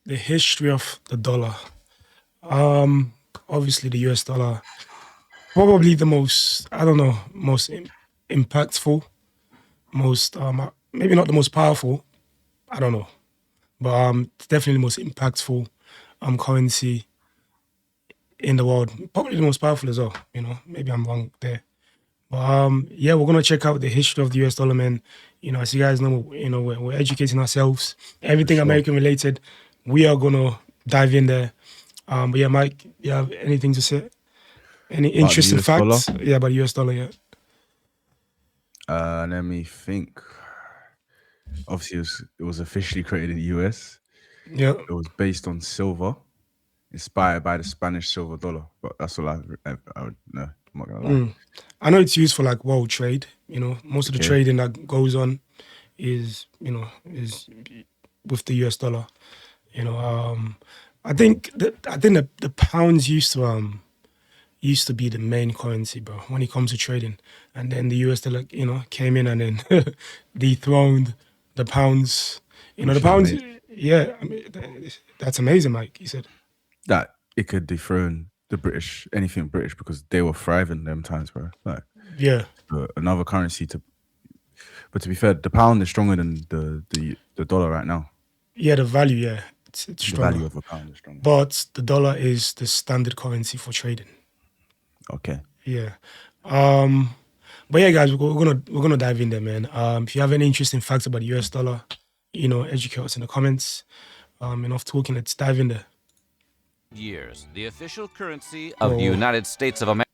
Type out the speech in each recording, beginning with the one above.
The history of the dollar. Um, Obviously the US dollar, probably the most, I don't know, most impactful, most maybe not the most powerful, I don't know, but it's definitely the most impactful currency in the world. Probably the most powerful as well. Maybe I'm wrong there. But yeah, we're gonna check out the history of the US dollar, man. As you guys know, we're educating ourselves. For Everything sure. American related, we are gonna dive in there. But yeah, Mike, you have anything to say? Any About the interesting US dollar, facts? Yeah, about the US dollar, yeah. let me think. Obviously, it was officially created in the US. Yeah. It was based on silver, inspired by the Spanish silver dollar. But that's all I would know. I'm not gonna lie. I know it's used for like world trade. Most of the Okay. trading that goes on is with the US dollar. I think the pounds used to be the main currency, bro, when it comes to trading. And then the US dollar, came in and then dethroned the pounds. The Which is pounds, amazing. yeah, I mean, that's amazing, Mike. You said, That it could dethrone the British, anything British, because they were thriving them times, bro. Like yeah, another currency to. But to be fair, the pound is stronger than the dollar right now. yeah, the value, yeah, it's The stronger. value of a pound is stronger. But the dollar is the standard currency for trading. Okay. Yeah. Um, but yeah, guys, we're gonna dive in there, man. If you have any interesting facts about the US dollar, educate us in the comments. Enough talking, let's dive in there. Years, the official currency of the Oh, United States of America.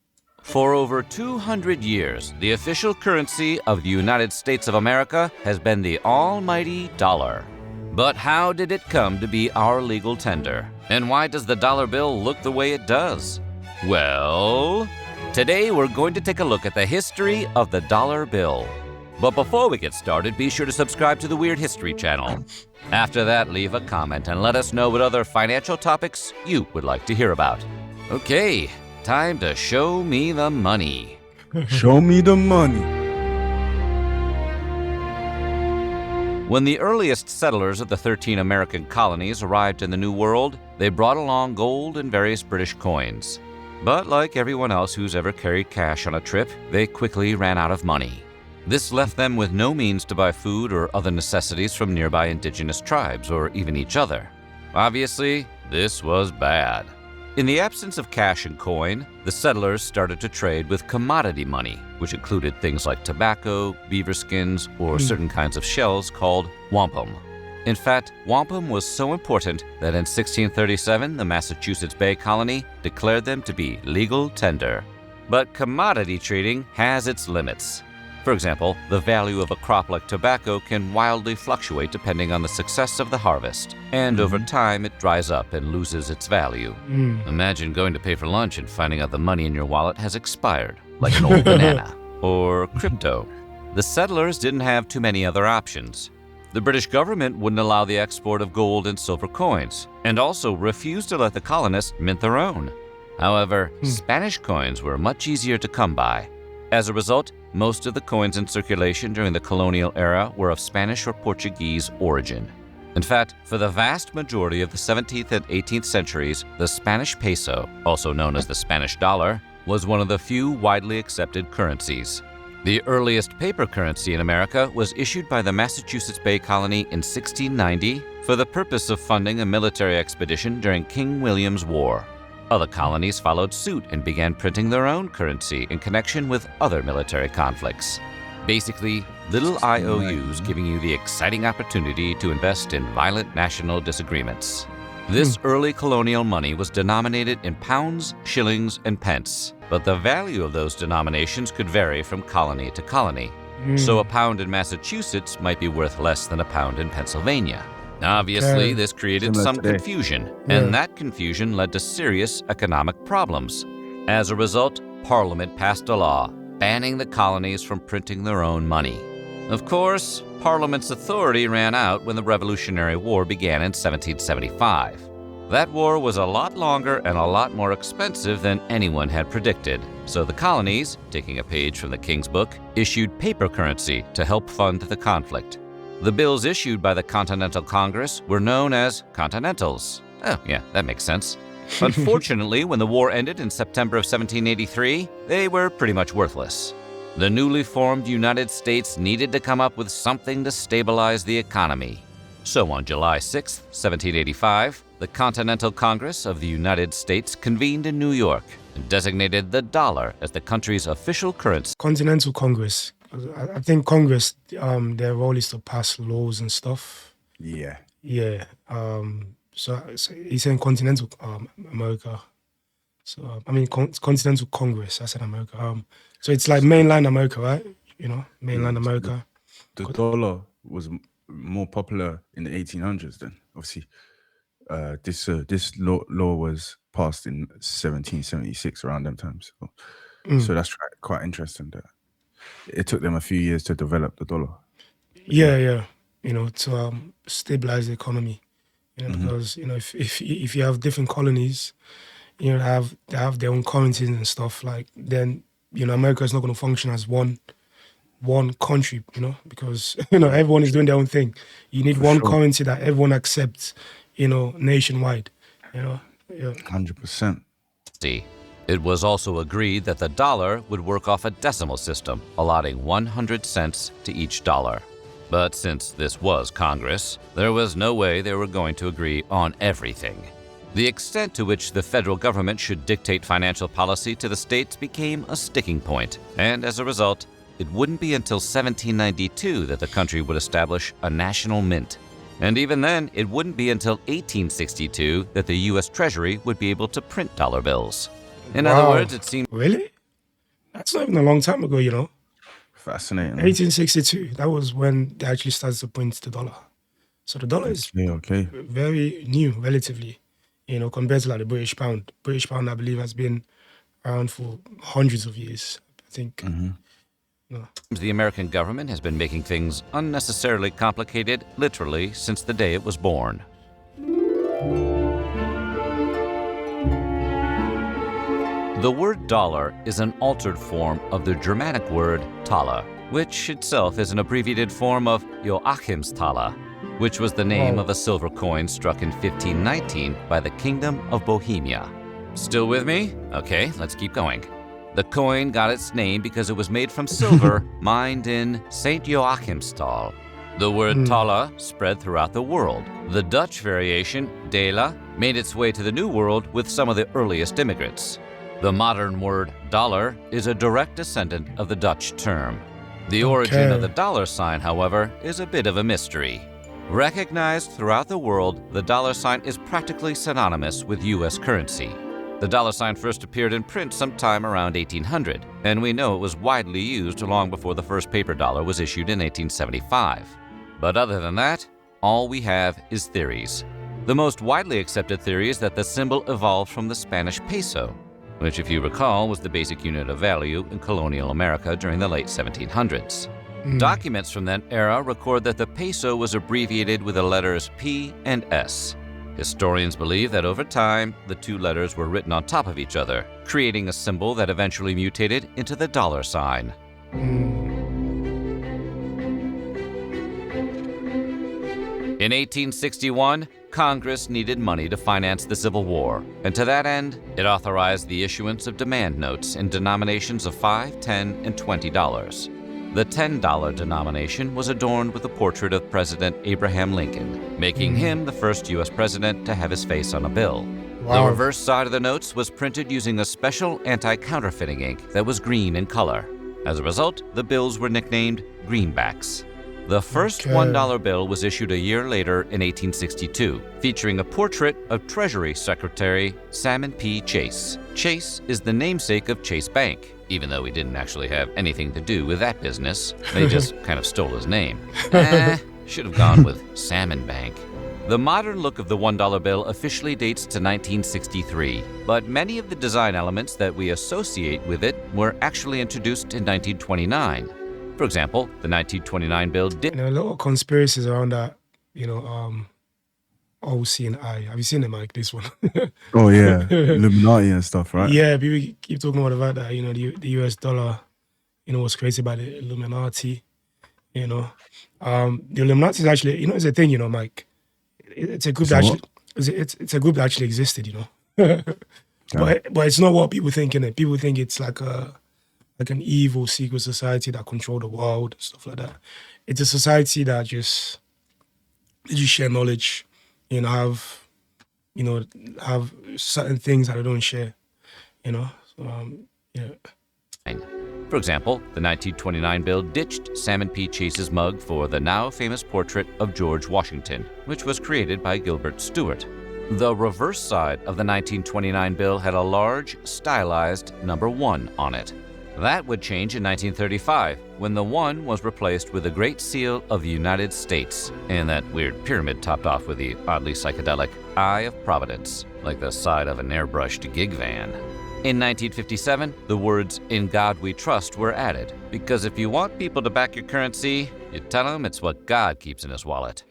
For over 200 years, the official currency of the United States of America has been the almighty dollar. But how did it come to be our legal tender? And why does the dollar bill look the way it does? Well, today we're going to take a look at the history of the dollar bill. But before we get started, be sure to subscribe to the Weird History channel. After that, leave a comment and let us know what other financial topics you would like to hear about. Okay, time to show me the money. Show me the money. When the earliest settlers of the 13 American colonies arrived in the New World, they brought along gold and various British coins. But like everyone else who's ever carried cash on a trip, they quickly ran out of money. This left them with no means to buy food or other necessities from nearby indigenous tribes or even each other. Obviously, this was bad. In the absence of cash and coin, the settlers started to trade with commodity money, which included things like tobacco, beaver skins, or certain kinds of shells called wampum. In fact, wampum was so important that in 1637, the Massachusetts Bay Colony declared them to be legal tender. But commodity trading has its limits. For example, the value of a crop like tobacco can wildly fluctuate depending on the success of the harvest, and over time it dries up and loses its value. Imagine going to pay for lunch and finding out the money in your wallet has expired, like an old banana. Or crypto. The settlers didn't have too many other options. The British government wouldn't allow the export of gold and silver coins, and also refused to let the colonists mint their own. However, Spanish coins were much easier to come by. As a result, most of the coins in circulation during the colonial era were of Spanish or Portuguese origin. In fact, for the vast majority of the 17th and 18th centuries, the Spanish peso, also known as the Spanish dollar, was one of the few widely accepted currencies. The earliest paper currency in America was issued by the Massachusetts Bay Colony in 1690 for the purpose of funding a military expedition during King William's War. Other colonies followed suit and began printing their own currency in connection with other military conflicts. Basically, little IOUs giving you the exciting opportunity to invest in violent national disagreements. This early colonial money was denominated in pounds, shillings, and pence, but the value of those denominations could vary from colony to colony. So a pound in Massachusetts might be worth less than a pound in Pennsylvania. Obviously, Okay. this created Similar some today. confusion, Yeah. and that confusion led to serious economic problems. As a result, Parliament passed a law banning the colonies from printing their own money. Of course, Parliament's authority ran out when the Revolutionary War began in 1775. That war was a lot longer and a lot more expensive than anyone had predicted, so the colonies, taking a page from the King's Book, issued paper currency to help fund the conflict. The bills issued by the Continental Congress were known as Continentals. Oh, yeah, that makes sense. Unfortunately, when the war ended in September of 1783, they were pretty much worthless. The newly formed United States needed to come up with something to stabilize the economy. So on July 6, 1785, the Continental Congress of the United States convened in New York and designated the dollar as the country's official currency. Continental Congress. I think Congress, their role is to pass laws and stuff. Yeah. Yeah. So he's saying Continental America. So I mean Continental Congress. I said America. So it's like mainland America, right? You know, mainland America. The dollar was more popular in the 1800s. Then obviously, this law was passed in 1776 around them times. So that's quite interesting. That it took them a few years to develop the dollar. Yeah. You know, to stabilize the economy. You know, because you know if you have different colonies, you know, they have their own currencies and stuff. Like then, you know, America is not going to function as one country. You know, because you know everyone is doing their own thing. You need one currency that everyone accepts. You know, nationwide. You know, 100%. It was also agreed that the dollar would work off a decimal system, allotting 100 cents to each dollar. But since this was Congress, there was no way they were going to agree on everything. The extent to which the federal government should dictate financial policy to the states became a sticking point, and as a result, it wouldn't be until 1792 that the country would establish a national mint. And even then, it wouldn't be until 1862 that the U.S. Treasury would be able to print dollar bills. In other words, it seemed... Really? That's not even a long time ago, you know. Fascinating. 1862, that was when they actually started to print the dollar. So the dollar is very new, relatively, you know, compared to like the British pound. British pound, I believe, has been around for hundreds of years, I think. The American government has been making things unnecessarily complicated, literally, since the day it was born. The word dollar is an altered form of the Germanic word thaler, which itself is an abbreviated form of Joachimsthaler, which was the name of a silver coin struck in 1519 by the Kingdom of Bohemia. Still with me? Okay, let's keep going. The coin got its name because it was made from silver mined in St. Joachimsthal. The word thaler spread throughout the world. The Dutch variation, dela, made its way to the New World with some of the earliest immigrants. The modern word dollar is a direct descendant of the Dutch term. The origin of the dollar sign, however, is a bit of a mystery. Recognized throughout the world, the dollar sign is practically synonymous with U.S. currency. The dollar sign first appeared in print sometime around 1800, and we know it was widely used long before the first paper dollar was issued in 1875. But other than that, all we have is theories. The most widely accepted theory is that the symbol evolved from the Spanish peso, which, if you recall, was the basic unit of value in colonial America during the late 1700s. Documents from that era record that the peso was abbreviated with the letters P and S. Historians believe that over time, the two letters were written on top of each other, creating a symbol that eventually mutated into the dollar sign. In 1861, Congress needed money to finance the Civil War, and to that end, it authorized the issuance of demand notes in denominations of $5, $10, and $20. The $10 denomination was adorned with a portrait of President Abraham Lincoln, making him the first U.S. president to have his face on a bill. The reverse side of the notes was printed using a special anti-counterfeiting ink that was green in color. As a result, the bills were nicknamed greenbacks. The first $1 bill was issued a year later in 1862, featuring a portrait of Treasury Secretary Salmon P. Chase. Chase is the namesake of Chase Bank, even though he didn't actually have anything to do with that business. They just kind of stole his name. Should have gone with Salmon Bank. The modern look of the $1 bill officially dates to 1963, but many of the design elements that we associate with it were actually introduced in 1929. For example, the 1929 bill did... You know, a lot of conspiracies around that, you know, OC and I. Have you seen it, Mike, this one? Oh, yeah. Illuminati and stuff, right? Yeah, people keep talking about that, you know, the US dollar, you know, was created by the Illuminati. You know, the Illuminati is actually, you know, it's a thing. You know, Mike. It's a group It's a that what? actually, it's a group that actually existed. You know, but it's not what people think. In it, people think it's like an evil secret society that control the world, stuff like that. It's a society that just they just share knowledge. You know, you know have certain things that they don't share. You know, so, yeah. For example, the 1929 bill ditched Salmon P. Chase's mug for the now famous portrait of George Washington, which was created by Gilbert Stuart. The reverse side of the 1929 bill had a large, stylized number 1 on it. That would change in 1935, when the 1 was replaced with the Great Seal of the United States, and that weird pyramid topped off with the oddly psychedelic Eye of Providence, like the side of an airbrushed gig van. In 1957, the words "In God We Trust" were added, because if you want people to back your currency, you tell them it's what God keeps in his wallet.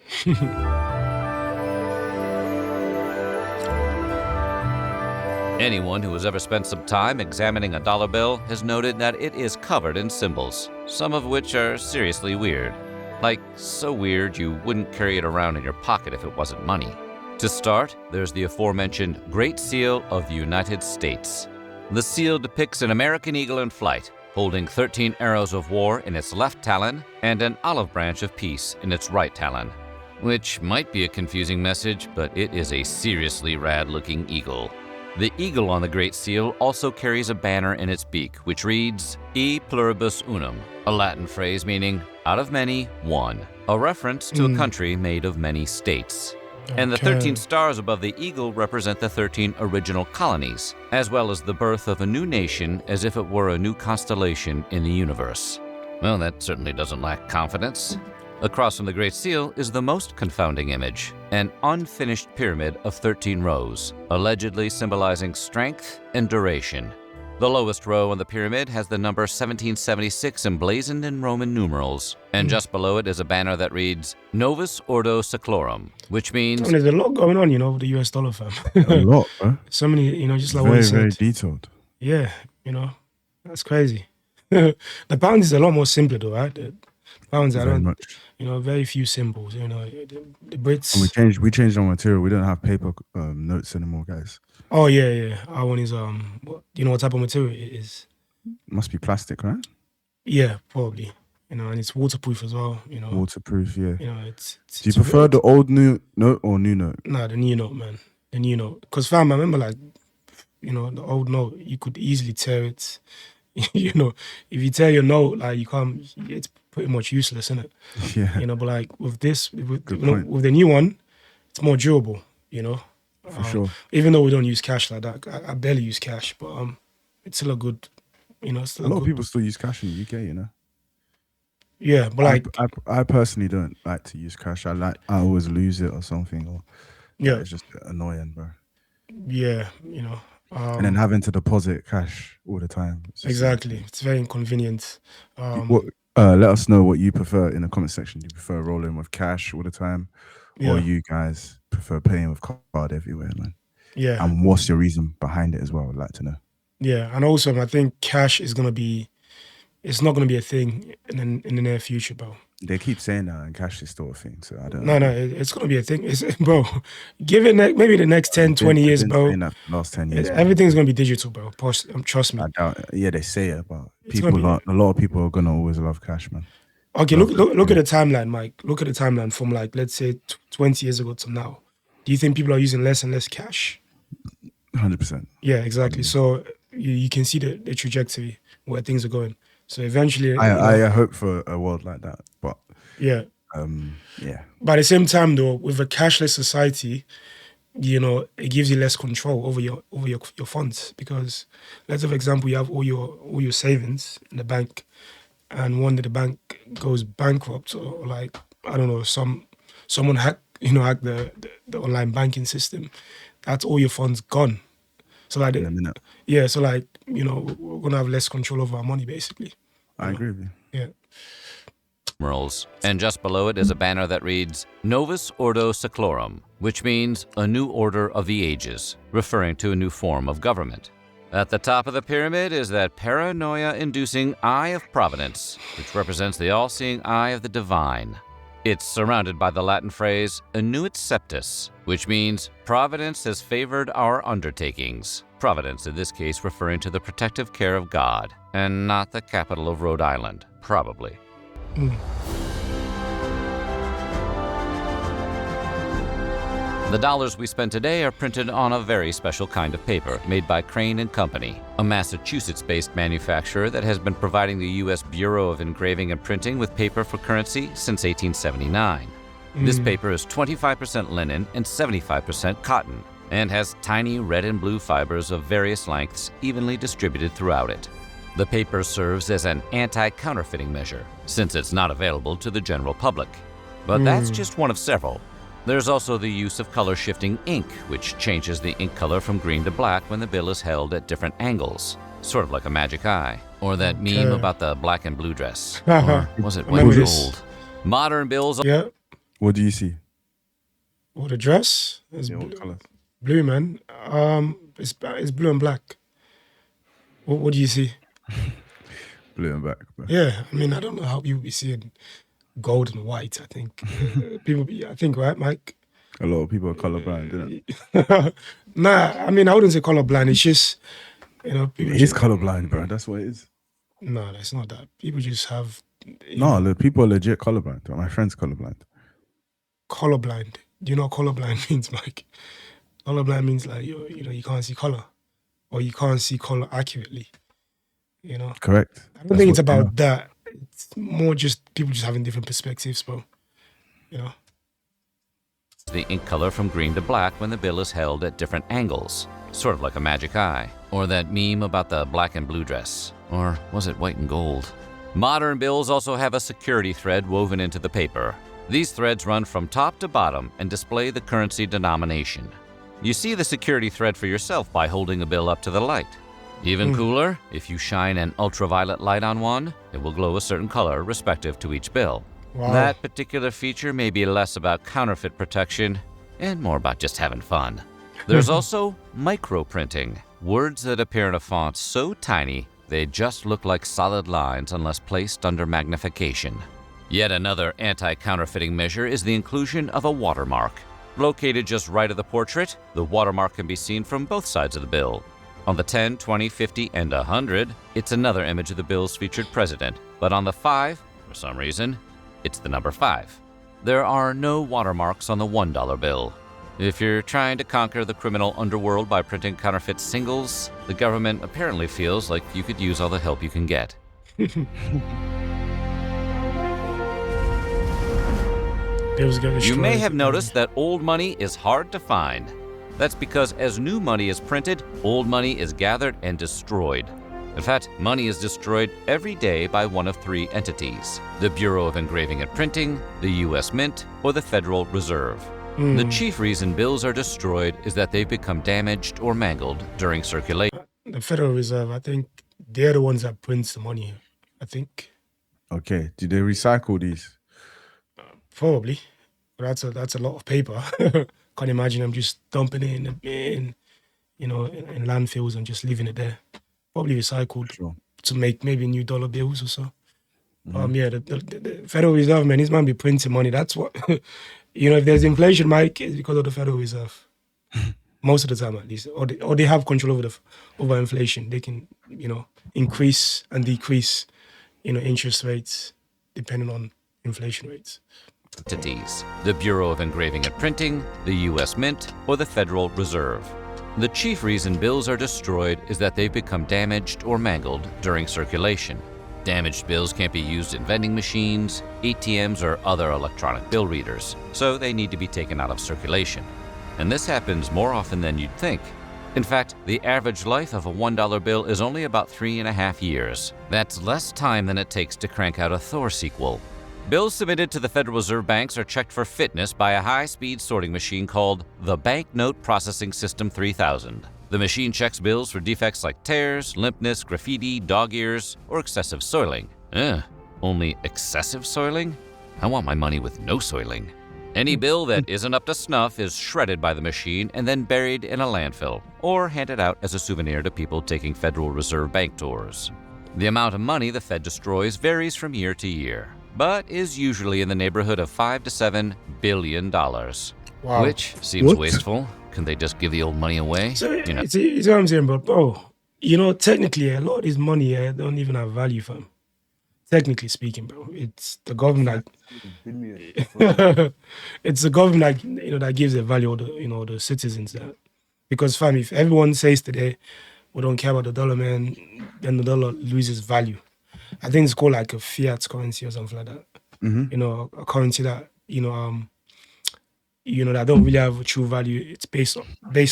Anyone who has ever spent some time examining a dollar bill has noted that it is covered in symbols, some of which are seriously weird. Like, so weird you wouldn't carry it around in your pocket if it wasn't money. To start, there's the aforementioned Great Seal of the United States. The seal depicts an American eagle in flight, holding 13 arrows of war in its left talon and an olive branch of peace in its right talon. Which might be a confusing message, but it is a seriously rad-looking eagle. The eagle on the Great Seal also carries a banner in its beak, which reads, E pluribus unum, a Latin phrase meaning, out of many, one, a reference to a country made of many states. And the 13 stars above the eagle represent the 13 original colonies, as well as the birth of a new nation as if it were a new constellation in the universe. Well, that certainly doesn't lack confidence. Across from the Great Seal is the most confounding image, an unfinished pyramid of 13 rows, allegedly symbolizing strength and duration. The lowest row on the pyramid has the number 1776 emblazoned in Roman numerals, and just below it is a banner that reads, Novus Ordo Seclorum, which means... There's a lot going on, you know, with the US dollar, fam. A lot, bro. So many, you know, just like what you Very, said. very detailed. Yeah, you know, that's crazy. The pound is a lot more simpler, though, right? The pounds, I Very don't, much. you know, very few symbols. You know, the Brits. And we changed our material. We don't have paper notes anymore, guys. Oh yeah. Our one is what, you know what type of material it is? It must be plastic, right? Yeah, probably. You know, and it's waterproof as well. You know, Waterproof, yeah. you know, it's Do you prefer the old new note or new note? Nah, the new note, man. The new note. Because fam, I remember like, you know, the old note, you could easily tear it. You know, if you tear your note, like you can't. It's pretty much useless, isn't it? Yeah. You know, but like with this, with the new one, it's more durable. You know, For sure. Even though we don't use cash like that, I barely use cash, but it's still a good. You know, still A lot of good. people still use cash in the UK, you know. Yeah, but like, I personally don't like to use cash. I always lose it or something, or yeah, it's just annoying, bro. Yeah, you know. And then having to deposit cash all the time. Exactly, it's very inconvenient. Let us know what you prefer in the comment section. Do you prefer rolling with cash all the time, or you guys prefer paying with card everywhere, man? Yeah. And what's your reason behind it as well? I'd like to know. Yeah, and also I think cash is gonna be. It's not going to be a thing in the near future, bro. They keep saying that, and cash is still a thing, so I don't know. No, it's going to be a thing. Bro, give it maybe the next 10, 20 years, bro. Last 10 years. Everything's going to be digital, bro. Trust me. I doubt it. Yeah, they say it, but a lot of people are going to always love cash, man. Okay, look at the timeline, Mike. Look at the timeline from like, let's say 20 years ago to now. Do you think people are using less and less cash? 100%. Yeah, exactly. So you can see the trajectory where things are going. So eventually, I hope for a world like that, but yeah. But at the same time, though, with a cashless society, you know, it gives you less control over your funds, because let's say, for example, you have all your savings in the bank, and one day the bank goes bankrupt, or like I don't know, someone hack the online banking system. That's all your funds gone. So like, in a minute. Yeah, so like, you know, we're gonna have less control over our money, basically. I agree with you. Yeah. And just below it is a banner that reads Novus Ordo Seclorum, which means a new order of the ages, referring to a new form of government. At the top of the pyramid is that paranoia-inducing Eye of Providence, which represents the all-seeing eye of the divine. It's surrounded by the Latin phrase Annuit Septis, which means Providence has favored our undertakings. Providence in this case referring to the protective care of God, and not the capital of Rhode Island, probably. The dollars we spend today are printed on a very special kind of paper made by Crane and Company, a Massachusetts-based manufacturer that has been providing the U.S. Bureau of Engraving and Printing with paper for currency since 1879. This paper is 25% linen and 75% cotton, and has tiny red and blue fibers of various lengths evenly distributed throughout it. The paper serves as an anti-counterfeiting measure, since it's not available to the general public. But that's just one of several. There's also the use of color-shifting ink, which changes the ink color from green to black when the bill is held at different angles, sort of like a magic eye. Or that meme about the black and blue dress. Or was it white and gold? Modern bills... Yeah. What do you see? Oh, the dress? It's What colors? blue, man. It's blue and black. What do you see? Blue and black. Bro. Yeah, I mean, I don't know how people be seeing gold and white. I think right, Mike? A lot of people are colorblind, isn't it? Nah, I mean, I wouldn't say colorblind. It's just, people. It is colorblind, bro. That's what it is. No, that's not that. People just have No, the people are legit colorblind. My friend's colorblind. colorblind. Do you know what colorblind means, Mike? Colorblind means like you can't see color, or you can't see color accurately. Correct. I don't think it's about that. It's more just people just having different perspectives, bro. The ink color from green to black when the bill is held at different angles, sort of like a magic eye. Or that meme about the black and blue dress. Or was it white and gold? Modern bills also have a security thread woven into the paper. These threads run from top to bottom and display the currency denomination. You see the security thread for yourself by holding a bill up to the light. Even cooler, if you shine an ultraviolet light on one, it will glow a certain color respective to each bill. Wow. That particular feature may be less about counterfeit protection and more about just having fun. There's also microprinting, words that appear in a font so tiny they just look like solid lines unless placed under magnification. Yet another anti-counterfeiting measure is the inclusion of a watermark. Located just right of the portrait, the watermark can be seen from both sides of the bill. On the 10, 20, 50, and 100, it's another image of the bill's featured president. But on the 5, for some reason, it's the number 5. There are no watermarks on the $1 bill. If you're trying to conquer the criminal underworld by printing counterfeit singles, the government apparently feels like you could use all the help you can get. You may have noticed that old money is hard to find. That's because as new money is printed, old money is gathered and destroyed. In fact, money is destroyed every day by one of 3 entities: the Bureau of Engraving and Printing, the U.S. Mint, or the Federal Reserve. The chief reason bills are destroyed is that they've become damaged or mangled during circulation. The Federal Reserve, I think they're the ones that print the money. I think Okay. Do they recycle these? probably. But that's a lot of paper. Can't imagine them just dumping it in landfills and just leaving it there. Probably recycled to make maybe new dollar bills or so. The Federal Reserve, man, this man be printing money. That's what if there's inflation, Mike, it's because of the Federal Reserve. Most of the time, at least, or they have control over inflation. They can increase and decrease interest rates depending on inflation rates. Entities: the Bureau of Engraving and Printing, the U.S. Mint, or the Federal Reserve. The chief reason bills are destroyed is that they've become damaged or mangled during circulation. Damaged bills can't be used in vending machines, ATMs, or other electronic bill readers, so they need to be taken out of circulation. And this happens more often than you'd think. In fact, the average life of a $1 bill is only about 3.5 years. That's less time than it takes to crank out a Thor sequel. Bills submitted to the Federal Reserve banks are checked for fitness by a high-speed sorting machine called the Banknote Processing System 3000. The machine checks bills for defects like tears, limpness, graffiti, dog ears, or excessive soiling. Only excessive soiling? I want my money with no soiling. Any bill that isn't up to snuff is shredded by the machine and then buried in a landfill, or handed out as a souvenir to people taking Federal Reserve Bank tours. The amount of money the Fed destroys varies from year to year, but is usually in the neighborhood of $5 to $7 billion. Wow. Which seems wasteful. Can they just give the old money away? So it's what I'm saying, bro. You know, technically, a lot of this money don't even have value for them. Technically speaking, bro, it's the government that it's the government that that gives the value to the citizens that, because fam, if everyone says today we don't care about the dollar, man, then the dollar loses value. I think it's called like a fiat currency or something like that. A currency that that don't really have a true value. It's based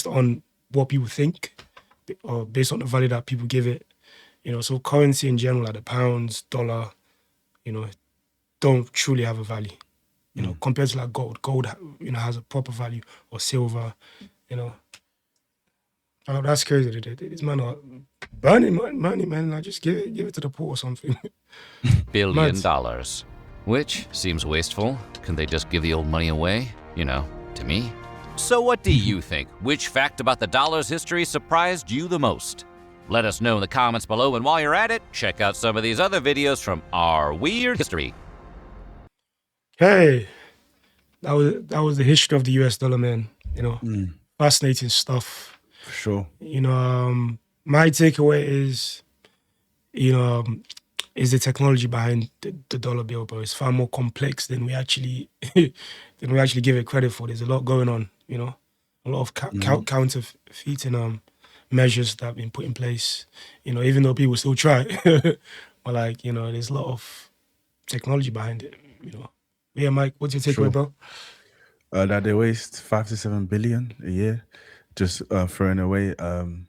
on what people think, or based on the value that people give it. So currency in general, like the pounds, dollar, don't truly have a value. Compared to like gold. Gold, has a proper value, or silver. Oh, that's crazy. This man are burning money, man. Like, just give it to the poor or something. $1 billion. Which seems wasteful. Can they just give the old money away? To me. So what do you think? Which fact about the dollar's history surprised you the most? Let us know in the comments below, and while you're at it, check out some of these other videos from our weird history. Hey, that was the history of the US dollar, man. Fascinating stuff. For sure. My takeaway is, is the technology behind the dollar bill, bro. It's far more complex than we actually give it credit for. There's a lot going on, a lot of counterfeiting measures that have been put in place, even though people still try. But there's a lot of technology behind it, Yeah, Mike, what's your takeaway, bro? That they waste 5 to 7 billion a year just throwing away. And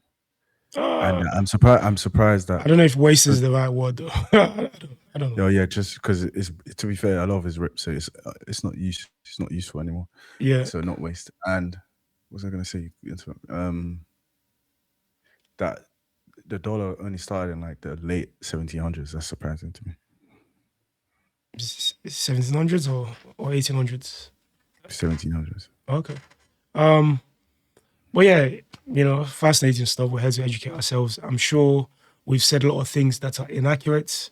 I'm surprised that I don't know if waste is the right word, though. I don't know. Yeah, just because it's, to be fair, a lot of it's ripped, so it's not useful anymore. Yeah. So not waste. And what was I going to say? That the dollar only started in like the late 1700s. That's surprising to me. 1700s or 1800s? 1700s. Okay. But yeah, fascinating stuff. We're here to educate ourselves. I'm sure we've said a lot of things that are inaccurate,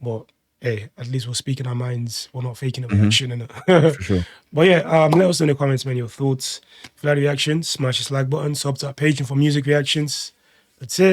but hey, at least we're speaking our minds. We're not faking a reaction. For sure. But yeah, let us know in the comments, man, your thoughts. If you like the reaction, smash the like button, sub to our page for music reactions. That's it.